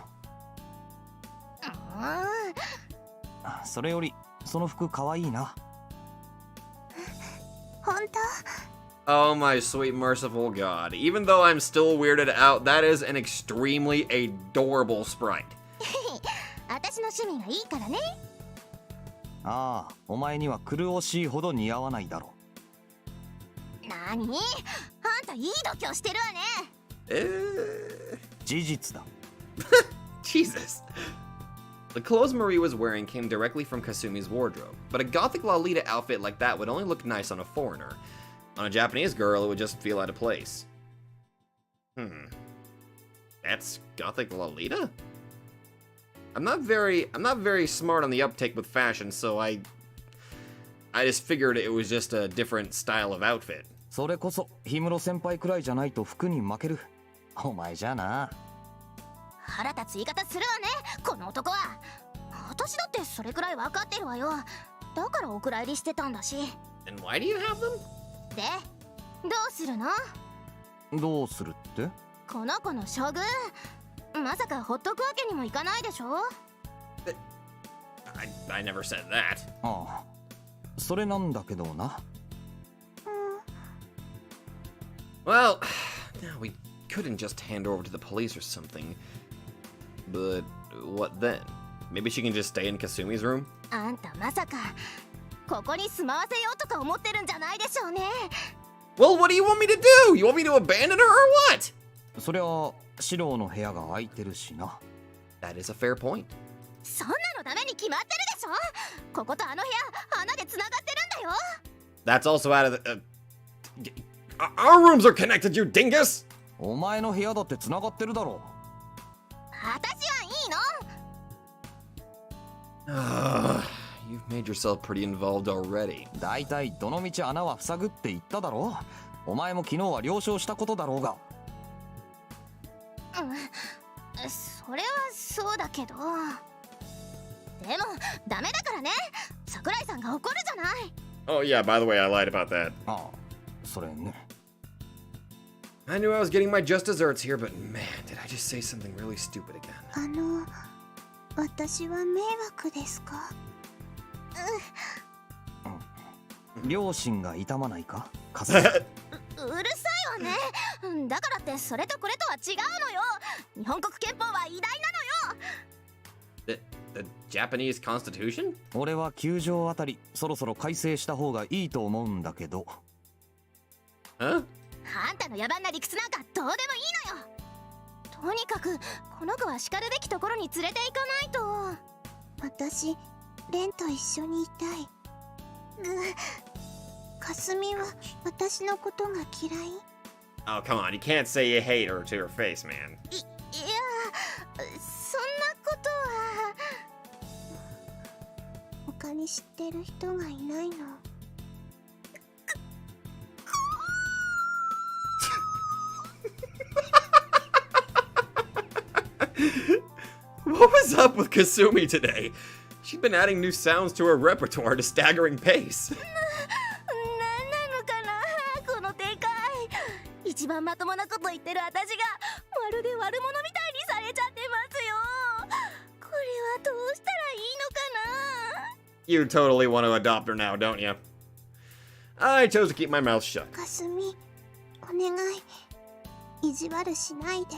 それよりその服かわいいな。本当？ Oh my sweet merciful god. Even though I'm still weirded out, that is an extremely adorable sprite. 私の趣味がいいからね。ああ、お前には狂おしいほど似合わないだろう。なに？あんたいい度胸してるわね。事実だ。Jesus. The clothes Marie was wearing came directly from Kasumi's wardrobe, but a gothic Lolita outfit like that would only look nice on a foreigner. On a Japanese girl, it would just feel out of place. That's gothic Lolita? I'm not very smart on the uptake with fashion, so I just figured it was just a different style of outfit. それこそ氷室先輩くらいじゃないと服に負ける。お前じゃな。腹立つ言い方するわね、この男は。私だってそれくらい分かってるわよ。だからお蔵入りしてたんだし。 And why do you have them? で、どうするの？どうするって？この子の処遇、まさかほっとくわけにもいかないでしょ？ I never said that. ああ、それなんだけどな。Well, we couldn't just hand her over to the police or something. But what then? Maybe she can just stay in Kasumi's room? あんたまさかここに住まわせようとか思ってるんじゃないでしょうね。 Well, what do you want me to do? You want me to abandon her or what? そりゃ四郎の部屋が空いてるしな。 That is a fair point. そんなのダメに決まってるでしょ。こことあの部屋穴で繋がってるんだよ。 That's also out of the... Our rooms are connected, you dingus! お前の部屋だって繋がってるだろ。私はいいの。You've made yourself pretty involved already. だいたいどの道穴は塞ぐって言っただろ。お前も昨日は了承したことだろうが。それはそうだけど。でもダメだからね。桜井さんが怒るじゃない。 Oh yeah, by the way, I lied about that. ああ、それね。I knew I was getting my just desserts here, but man, did I just say something really stupid again. 私は迷惑ですか？両親が痛まないか？うるさいわね。だからってそれとこれとは違うのよ。日本国憲法は偉大なのよ。The Japanese Constitution? 俺は9条あたりそろそろ改正した方がいいと思うんだけど。Huh? あんたの野蛮な理屈なんかどうでもいいのよ。とにかくこの子は叱るべきところに連れて行かないと。私レンと一緒にいたい。かすみは私のことが嫌い？ Oh, come on, you can't say you hate her to her face, man. いや、そんなことは。他に知ってる人がいないの。What was up with Kasumi today? She'd been adding new sounds to her repertoire at a staggering pace. なんなのかな、この展開。一番まともなこと言ってる私がまるで悪者みたいにされちゃってますよ。これはどうしたらいいのかな。 You totally want to adopt her now, don't you? I chose to keep my mouth shut. かすみ、お願い、意地悪しないで。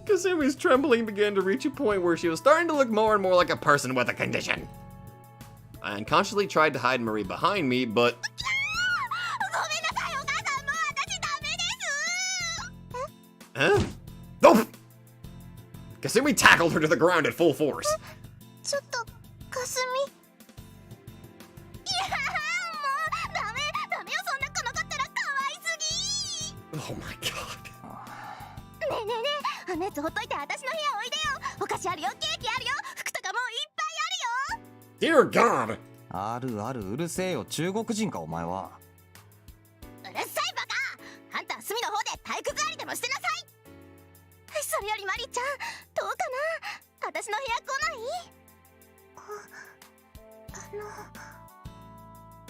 Kasumi's trembling began to reach a point where she was starting to look more and more like a person with a condition. I unconsciously tried to hide Marie behind me, but... ごめんなさい、お母さん、もう私ダメです。 Huh? Oh! Kasumi tackled her to the ground at full force. ちょっと、かすみ。いやー、もう、ダメよ、そんな子残ったら可愛すぎ。 Oh my god. ねえねえねえ、熱ほっといて私の部屋おいでよ。お菓子あるよ、ケーキあるよ、服とかもういっぱいあるよ。 Dear God! あるある、うるせえよ、中国人かお前は。うるさいバカ。あんたは隅の方で体育座りでもしてなさい。それよりマリちゃん、どうかな、私の部屋来ない？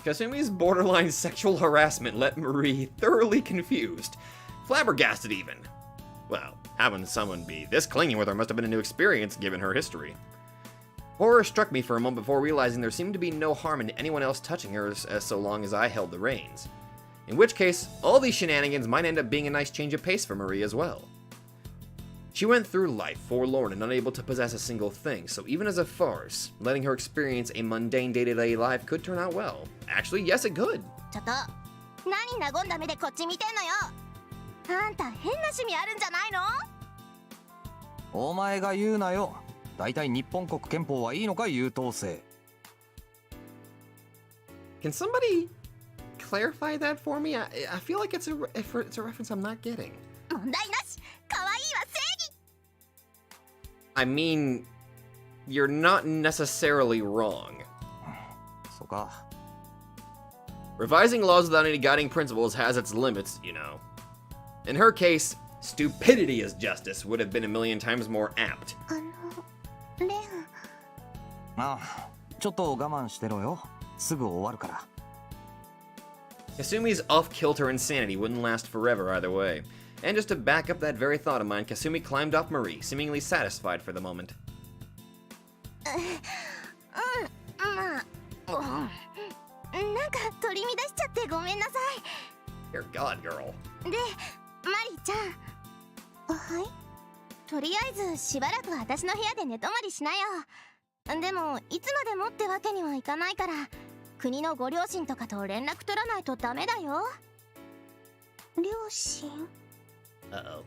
Kasumi's borderline sexual harassment left Marie thoroughly confused, flabbergasted even. Well, having someone be this clingy with her must have been a new experience given her history. Horror struck me for a moment before realizing there seemed to be no harm in anyone else touching her as so long as I held the reins. In which case, all these shenanigans might end up being a nice change of pace for Marie as well. She went through life forlorn and unable to possess a single thing, so even as a farce, letting her experience a mundane day-to-day life could turn out well. Actually, yes, it could. ちょっと、何和んだ目でこっち見てんのよ。あんた変な趣味あるんじゃないの？お前が言うなよ。だいたい日本国憲法はいいのか、優等生。 Can somebody clarify that for me? I feel like it's a reference I'm not getting. 問題なし。可愛いは正義。 I mean, you're not necessarily wrong. そうか。 Revising laws without any guiding principles has its limits, you know. In her case, stupidity as justice would have been a million times more apt. レン。ああ、ちょっと我慢してろよ。すぐ終わるから。 Kasumi's off-kilter insanity wouldn't last forever either way. And just to back up that very thought of mine, Kasumi climbed off Marie, seemingly satisfied for the moment. まあ、なんか取り乱しちゃってごめんなさ Dear God, girl. い。で、マリちゃん。はい。とりあえずしばらく私の部屋で寝泊まりしなよ。でもいつまでもってわけにはいかないから、国のご両親とかと連絡取らないとダメだよ。両親？ Uh-oh.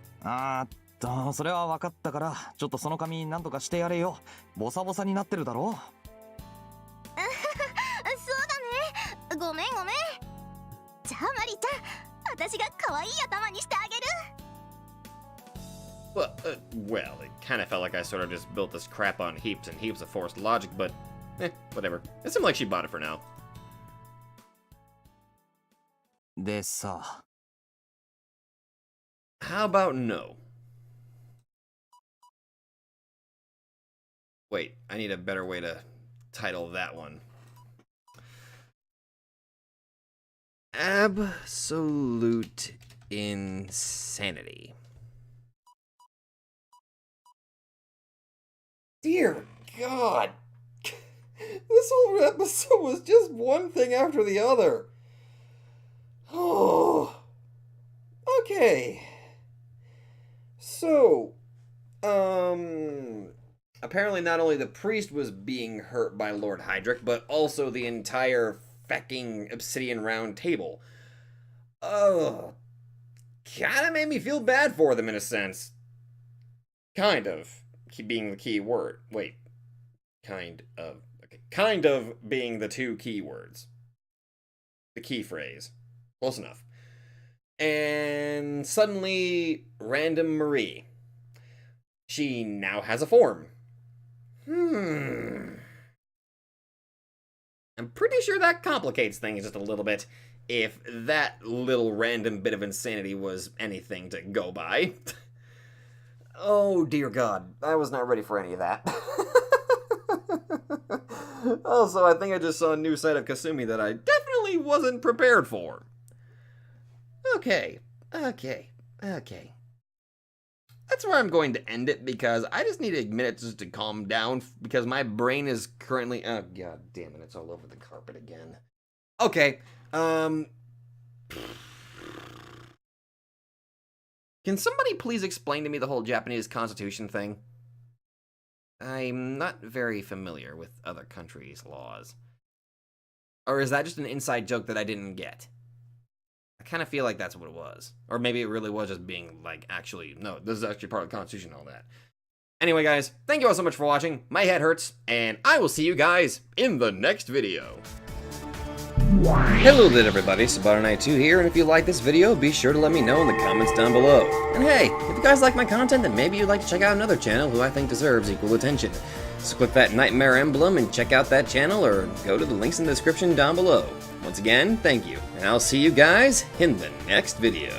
それは分かったから、ちょっとその髪なんとかしてやれよ。ボサボサになってるだろ。そうだね。ごめん。じゃあマリちゃん、私が可愛い頭にしてあげる。 Well, it kind of felt like I sort of just built this crap on heaps and heaps of forced logic, but whatever. It seemed like she bought it for now. でさ。 How about no? Wait, I need a better way to title that one. Absolute insanity. Dear God! This whole episode was just one thing after the other. Oh. Okay. So, apparently not only the priest was being hurt by Lord Hydric, but also the entire fecking Obsidian roundtable. Kinda made me feel bad for them in a sense. Kind of. Being the key word. Wait. Kind of. Okay. Kind of being the two key words. The key phrase. Close enough. And suddenly, random Marie. She now has a form. I'm pretty sure that complicates things just a little bit, if that little random bit of insanity was anything to go by. Oh, dear God. I was not ready for any of that. Also, I think I just saw a new side of Kasumi that I definitely wasn't prepared for. Okay. That's where I'm going to end it, because I just need a minute just to calm down, because my brain is currently... Oh, God damn it, it's all over the carpet again. Okay, Can somebody please explain to me the whole Japanese constitution thing? I'm not very familiar with other countries' laws. Or is that just an inside joke that I didn't get? I kind of feel like that's what it was. Or maybe it really was just being like, actually, no, this is actually part of the Constitution and all that. Anyway, guys, thank you all so much for watching. My head hurts, and I will see you guys in the next video. Hello there, everybody. SabaroKnight2 here, and if you like this video, be sure to let me know in the comments down below. And hey, if you guys like my content, then maybe you'd like to check out another channel who I think deserves equal attention. So click that Nightmare emblem and check out that channel, or go to the links in the description down below. Once again, thank you, and I'll see you guys in the next video.